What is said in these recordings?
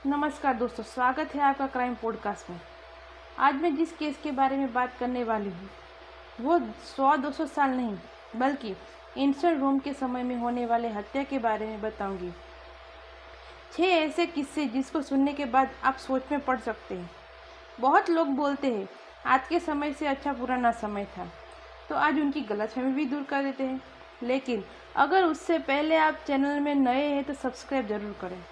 नमस्कार दोस्तों, स्वागत है आपका क्राइम पॉडकास्ट में। आज मैं जिस केस के बारे में बात करने वाली हूँ वो 100-200 साल नहीं बल्कि एंशिएंट रोम के समय में होने वाले हत्या के बारे में बताऊंगी। 6 ऐसे किस्से जिसको सुनने के बाद आप सोच में पड़ सकते हैं। बहुत लोग बोलते हैं आज के समय से अच्छा पुराना समय था, तो आज उनकी गलतफहमी भी दूर कर देते हैं। लेकिन अगर उससे पहले आप चैनल में नए हैं तो सब्सक्राइब जरूर करें।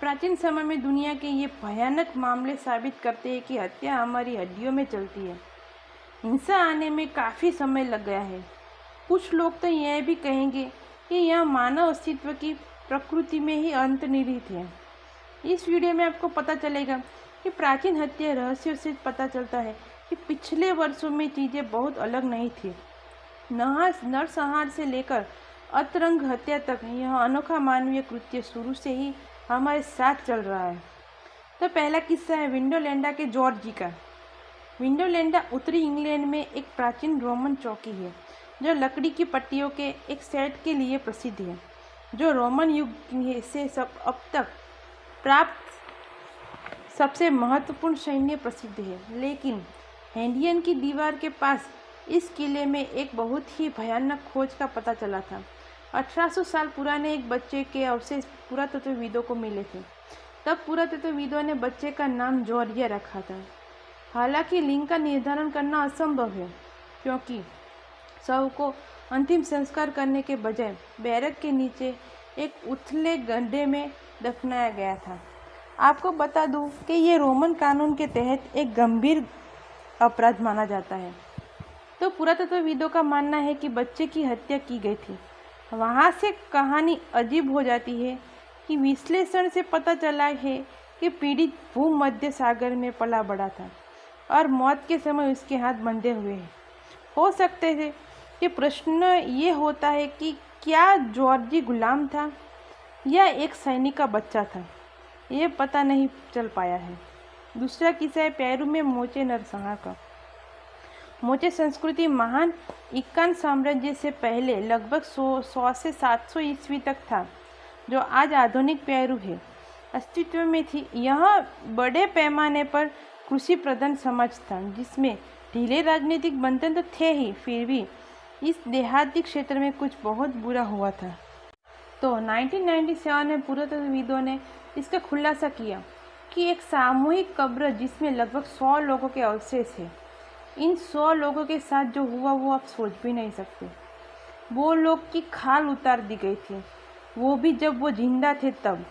प्राचीन समय में दुनिया के ये भयानक मामले साबित करते हैं कि हत्या हमारी हड्डियों में चलती है। हिंसा आने में काफ़ी समय लग गया है। कुछ लोग तो यह भी कहेंगे कि यह मानव अस्तित्व की प्रकृति में ही अंतर्निहित है। इस वीडियो में आपको पता चलेगा कि प्राचीन हत्या रहस्यों से पता चलता है कि पिछले वर्षों में चीज़ें बहुत अलग नहीं थी। नरसंहार से लेकर अंतरंग हत्या तक यह अनोखा मानवीय कृत्य शुरू से ही हमारे साथ चल रहा है। तो पहला किस्सा है विंडोलैंडा के जॉर्जी का। विंडोलैंडा उत्तरी इंग्लैंड में एक प्राचीन रोमन चौकी है जो लकड़ी की पट्टियों के एक सेट के लिए प्रसिद्ध है, जो रोमन युग से अब तक प्राप्त सबसे महत्वपूर्ण सैन्य प्रसिद्ध है। लेकिन हेडियन की दीवार के पास इस किले में एक बहुत ही भयानक खोज का पता चला था। 1800 साल पुराने एक बच्चे के अवशेष पुरातत्वविदों को मिले थे। तब पुरातत्वविदों ने बच्चे का नाम जॉर्जिया रखा था। हालांकि लिंग का निर्धारण करना असंभव है, क्योंकि शव को अंतिम संस्कार करने के बजाय बैरक के नीचे एक उथले गड्ढे में दफनाया गया था। आपको बता दूं कि ये रोमन कानून के तहत एक गंभीर अपराध माना जाता है। तो पुरातत्वविदों का मानना है कि बच्चे की हत्या की गई थी। वहाँ से कहानी अजीब हो जाती है कि विश्लेषण से पता चला है कि पीड़ित भूमध्य सागर में पला बड़ा था और मौत के समय उसके हाथ बंधे हुए हैं। हो सकते थे कि प्रश्न ये होता है कि क्या जॉर्जी गुलाम था या एक सैनिक का बच्चा था, ये पता नहीं चल पाया है। दूसरा किस्सा है पेरू में मोचे नरसंहार का। मोचे संस्कृति महान इंका साम्राज्य से पहले लगभग 100 से 700 ईस्वी तक था, जो आज आधुनिक पेरू है, अस्तित्व में थी। यह बड़े पैमाने पर कृषि प्रधान समाज था जिसमें ढीले राजनीतिक बंधन तो थे ही, फिर भी इस देहाती क्षेत्र में कुछ बहुत बुरा हुआ था। तो 1997 में पुरातत्वविदों ने इसका खुलासा किया कि एक सामूहिक कब्र जिसमें लगभग 100 लोगों के अवशेष है। इन 100 लोगों के साथ जो हुआ वो आप सोच भी नहीं सकते। वो लोग की खाल उतार दी गई थी, वो भी जब वो जिंदा थे तब।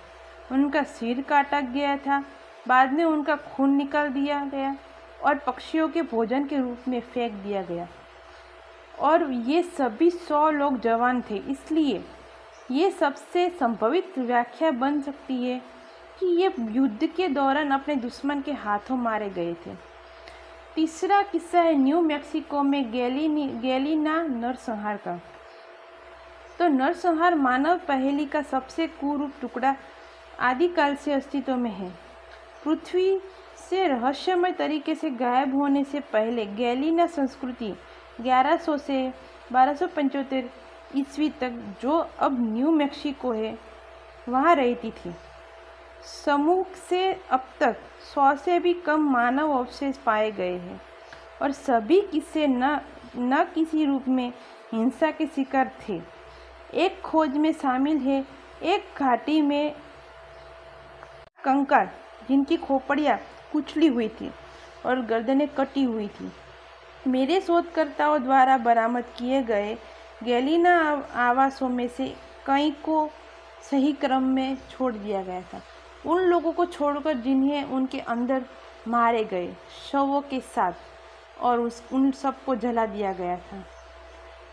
उनका सिर काटा गया था, बाद में उनका खून निकाल दिया गया और पक्षियों के भोजन के रूप में फेंक दिया गया। और ये सभी 100 लोग जवान थे, इसलिए ये सबसे संभावित व्याख्या बन सकती है कि ये युद्ध के दौरान अपने दुश्मन के हाथों मारे गए थे। तीसरा किस्सा है न्यू मैक्सिको में गैलिना नरसंहार का। तो नरसंहार मानव पहेली का सबसे कुरूप टुकड़ा आदिकाल से अस्तित्व में है। पृथ्वी से रहस्यमय तरीके से गायब होने से पहले गैलिना संस्कृति 1100 से 1275 ईस्वी तक, जो अब न्यू मैक्सिको है, वहाँ रहती थी। समूह से अब तक 100 से भी कम मानव अवशेष पाए गए हैं और सभी किस्से न किसी रूप में हिंसा के शिकार थे। एक खोज में शामिल है एक घाटी में कंकाल जिनकी खोपड़ियाँ कुचली हुई थी और गर्दनें कटी हुई थी। मेरे शोधकर्ताओं द्वारा बरामद किए गए गैलिना आवासों में से कई को सही क्रम में छोड़ दिया गया था, उन लोगों को छोड़कर जिन्हें उनके अंदर मारे गए शवों के साथ, और उन सबको जला दिया गया था।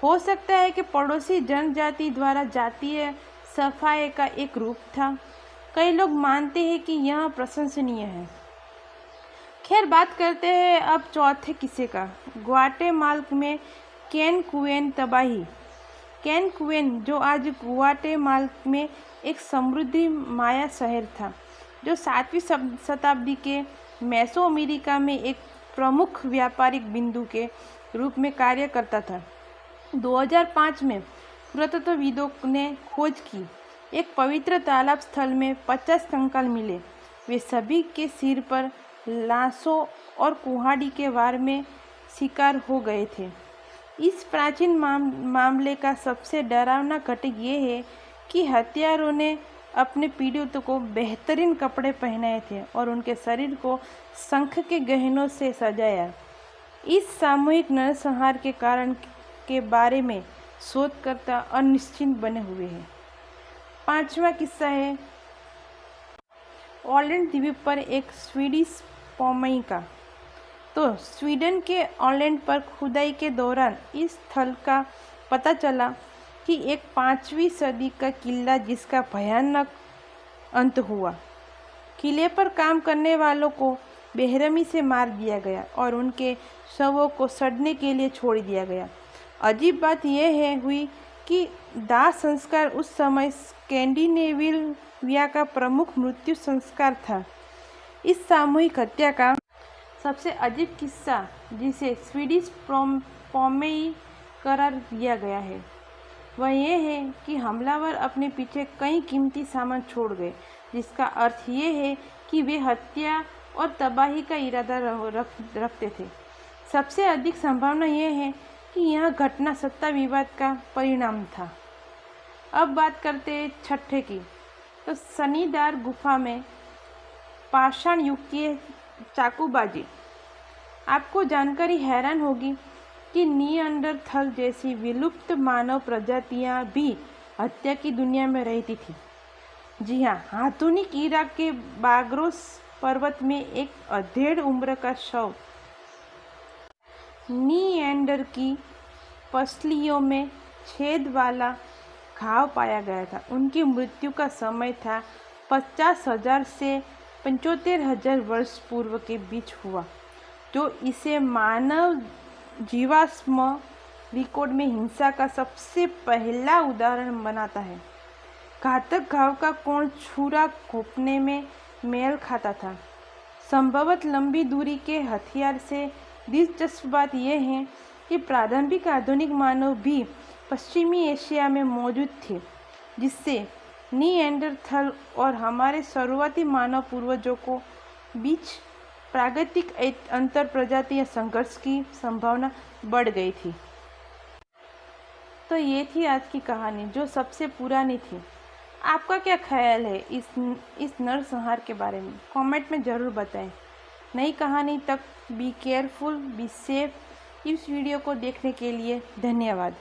हो सकता है कि पड़ोसी जनजाति द्वारा जातीय सफाई का एक रूप था। कई लोग मानते हैं कि यह प्रशंसनीय है। खैर, बात करते हैं अब चौथे किस्से का। ग्वाटेमाला में कैनकुएन तबाही। कैनकुएन, जो आज ग्वाटेमाला में एक समृद्ध माया शहर था, जो 7वीं शताब्दी के मेसोअमेरिका में एक प्रमुख व्यापारिक बिंदु के रूप में कार्य करता था। 2005 में पुरातत्वविदों ने खोज की। एक पवित्र तालाब स्थल में 50 कंकाल मिले वे सभी के सिर पर लाशों और कुल्हाड़ी के वार में शिकार हो गए थे। इस प्राचीन मामले का सबसे डरावना घटक ये है कि हत्यारों ने अपने पीड़ितों को बेहतरीन कपड़े पहनाए थे और उनके शरीर को शंख के गहनों से सजाया। इस सामूहिक नरसंहार के कारण के बारे में शोधकर्ता अनिश्चित बने हुए हैं। 5वां किस्सा है ऑलैंड द्वीप पर एक स्वीडिश पौमई का। तो स्वीडन के ऑलैंड पर खुदाई के दौरान इस स्थल का पता चला कि एक 5वीं सदी का किला जिसका भयानक अंत हुआ। किले पर काम करने वालों को बेरहमी से मार दिया गया और उनके शवों को सड़ने के लिए छोड़ दिया गया। अजीब बात यह हुई कि दाह संस्कार उस समय स्कैंडिनेविया का प्रमुख मृत्यु संस्कार था। इस सामूहिक हत्या का सबसे अजीब किस्सा जिसे स्वीडिश पौमेई करार दिया गया है वह यह है कि हमलावर अपने पीछे कई कीमती सामान छोड़ गए, जिसका अर्थ ये है कि वे हत्या और तबाही का इरादा रखते थे। सबसे अधिक संभावना यह है कि यह घटना सत्ता विवाद का परिणाम था। अब बात करते हैं छठे की। तो शनिद्वार गुफा में पाषाण युग की चाकूबाजी। आपको जानकारी हैरान होगी कि निएंडरथल जैसी विलुप्त मानव प्रजातियां भी हत्या की दुनिया में रहती थी। जी हाँ, आधुनिक इराक के बाग्रोस पर्वत में एक अधेड़ उम्र का शव निएंडर की पसलियों में छेद वाला घाव पाया गया था। उनकी मृत्यु का समय था 50,000 से 75,000 वर्ष पूर्व के बीच हुआ, जो इसे मानव जीवाश्म रिकॉर्ड में हिंसा का सबसे पहला उदाहरण बनाता है। घातक घाव का कोण छुरा घोंपने में मेल खाता था। संभवतः लंबी दूरी के हथियार से दिलचस्प बात यह है कि प्रारंभिक आधुनिक मानव भी पश्चिमी एशिया में मौजूद थे, जिससे निएंडरथल और हमारे शुरुआती मानव पूर्वजों को बीच प्रागैतिक अंतर प्रजातीय संघर्ष की संभावना बढ़ गई थी। तो ये थी आज की कहानी जो सबसे पुरानी थी। आपका क्या ख्याल है इस नरसंहार के बारे में? कमेंट में ज़रूर बताएं। नई कहानी तक बी केयरफुल, बी सेफ। इस वीडियो को देखने के लिए धन्यवाद।